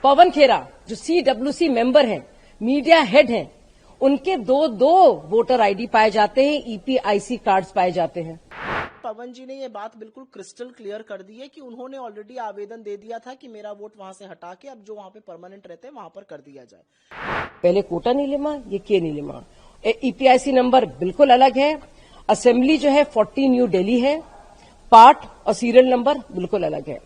पवन खेरा जो CWC member हैं, media head हैं, उनके दो वोटर आईडी पाए जाते हैं, EPIC कार्ड्स पाए जाते हैं। पवन जी ने ये बात बिल्कुल क्रिस्टल क्लियर कर दी है कि उन्होंने ऑलरेडी आवेदन दे दिया था कि मेरा वोट वहां से हटा के अब जो वहां पे परमानेंट रहते हैं वहां पर कर दिया जाए। पहले कोटा नीलिमा, ये के नीलिमा। EPIC नंबर बिल्कुल अलग है। असेंबली जो है 40 न्यू दिल्ली है। पार्ट और सीरियल नंबर बिल्कुल अलग है।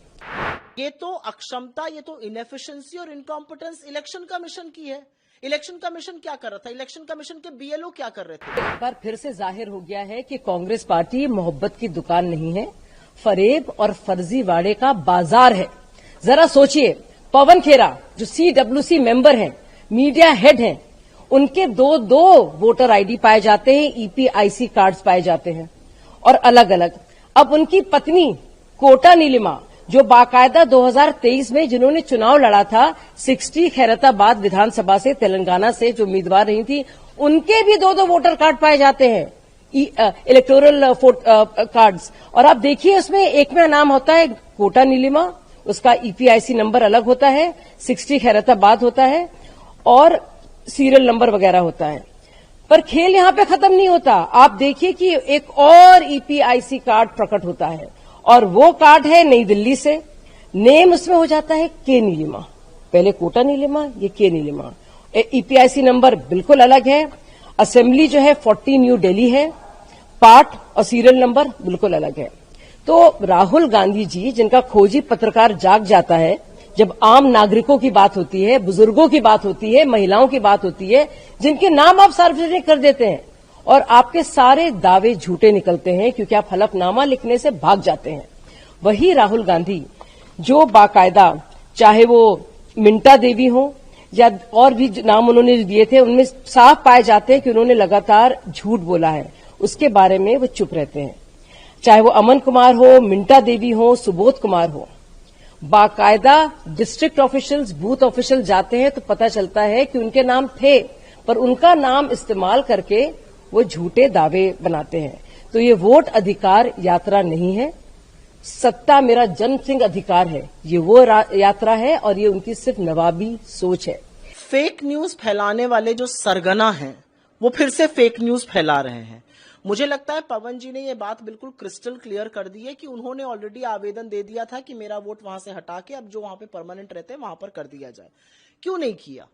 ये तो अक्षमता, ये तो इनएफिशिएंसी और इनकॉम्पिटेंस इलेक्शन कमीशन की है। इलेक्शन कमीशन क्या कर रहा था? इलेक्शन कमीशन के BLO क्या कर रहे थे? एक बार फिर से जाहिर हो गया है कि कांग्रेस पार्टी मोहब्बत की दुकान नहीं है, फरेब और फर्जीवाड़े का बाजार है। जरा सोचिए, पवन खेरा जो CWC मेंबर हैं, मीडिया हेड हैं, उनके दो वोटर आईडी पाए जाते हैं, EPIC कार्ड्स पाए जाते हैं और अलग अलग। अब उनकी पत्नी कोटा नीलिमा जो बाकायदा 2023 में जिन्होंने चुनाव लड़ा था 60 खैरताबाद विधानसभा से, तेलंगाना से जो उम्मीदवार रही थी, उनके भी दो वोटर कार्ड पाए जाते हैं, इलेक्टोरल कार्ड्स। और आप देखिए उसमें एक में नाम होता है कोटा नीलिमा, उसका EPIC नंबर अलग होता है, 60 खैरताबाद होता है और सीरियल नंबर वगैरह होता है। पर खेल यहां पे खत्म नहीं होता। आप देखिए कि एक और EPIC कार्ड प्रकट होता है और वो कार्ड है नई दिल्ली से। नेम उसमें हो जाता है के नीलिमा। पहले कोटा नीलिमा, ये के नीलिमा। EPIC नंबर बिल्कुल अलग है। असेंबली जो है 40 न्यू दिल्ली है। पार्ट और सीरियल नंबर बिल्कुल अलग है। तो राहुल गांधी जी, जिनका खोजी पत्रकार जाग जाता है जब आम नागरिकों की बात होती है, बुजुर्गों की बात होती है, महिलाओं की बात होती है, जिनके नाम आप सार्वजनिक कर देते हैं और आपके सारे दावे झूठे निकलते हैं क्योंकि आप हलफनामा लिखने से भाग जाते हैं। वही राहुल गांधी जो बाकायदा, चाहे वो मिंटा देवी हो या और भी नाम उन्होंने दिए थे, उनमें साफ पाए जाते हैं कि उन्होंने लगातार झूठ बोला है, उसके बारे में वो चुप रहते हैं। चाहे वो अमन कुमार हो, मिंटा देवी हो, सुबोध कुमार हो, बाकायदा डिस्ट्रिक्ट ऑफिशियल्स, बूथ ऑफिशियल जाते हैं तो पता चलता है कि उनके नाम थे, पर उनका नाम इस्तेमाल करके वो झूठे दावे बनाते हैं। तो ये वोट अधिकार यात्रा नहीं है, सत्ता मेरा जन्म सिंह अधिकार है, ये वो यात्रा है और ये उनकी सिर्फ नवाबी सोच है। फेक न्यूज फैलाने वाले जो सरगना हैं वो फिर से फेक न्यूज फैला रहे हैं। मुझे लगता है पवन जी ने ये बात बिल्कुल क्रिस्टल क्लियर कर दी है कि उन्होंने ऑलरेडी आवेदन दे दिया था कि मेरा वोट वहां से हटा के अब जो वहां पे परमानेंट रहते हैं वहां पर कर दिया जाए। क्यों नहीं किया?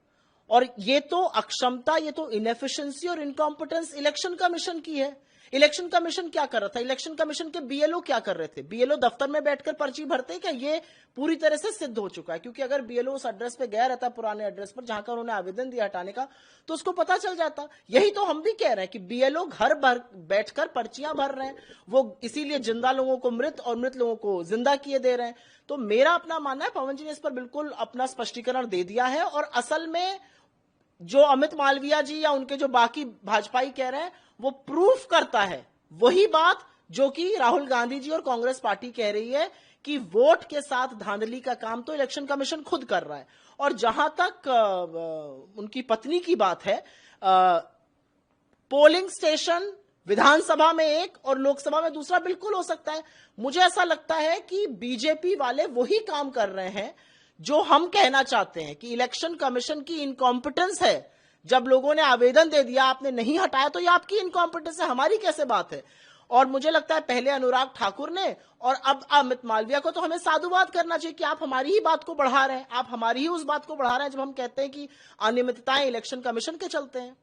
और ये तो अक्षमता, ये तो इनएफिशिएंसी और इनकॉम्पिटेंस इलेक्शन कमीशन की है। इलेक्शन कमीशन क्या कर रहा था? इलेक्शन कमीशन के BLO क्या कर रहे थे? BLO दफ्तर में बैठकर पर्ची भरते क्या? ये पूरी तरह से सिद्ध हो चुका है, क्योंकि अगर BLO उस एड्रेस पे गया रहता, पुराने एड्रेस पर जहां का उन्होंने आवेदन दिया हटाने का, तो उसको पता चल जाता। यही तो हम भी कह रहे हैं कि BLO घर भर बैठकर पर्चियां भर रहे हैं, वो इसीलिए जिंदा लोगों को मृत और मृत लोगों को जिंदा किए दे रहे हैं। तो मेरा अपना मानना है, पवन जी ने इस पर बिल्कुल अपना स्पष्टीकरण दे दिया है और असल में जो अमित मालविया जी या उनके जो बाकी भाजपाई कह रहे हैं वो प्रूफ करता है वही बात जो कि राहुल गांधी जी और कांग्रेस पार्टी कह रही है कि वोट के साथ धांधली का काम तो इलेक्शन कमीशन खुद कर रहा है। और जहां तक उनकी पत्नी की बात है, पोलिंग स्टेशन विधानसभा में एक और लोकसभा में दूसरा बिल्कुल हो सकता है। मुझे ऐसा लगता है कि बीजेपी वाले वही काम कर रहे हैं जो हम कहना चाहते हैं कि इलेक्शन कमीशन की इनकॉम्पिटेंस है। जब लोगों ने आवेदन दे दिया, आपने नहीं हटाया, तो ये आपकी इनकॉम्पिटेंस है, हमारी कैसे बात है? और मुझे लगता है पहले अनुराग ठाकुर ने और अब अमित मालविया को तो हमें साधुवाद करना चाहिए कि आप हमारी ही बात को बढ़ा रहे हैं, आप हमारी ही उस बात को बढ़ा रहे हैं जब हम कहते हैं कि अनियमितताएं इलेक्शन कमीशन के चलते हैं।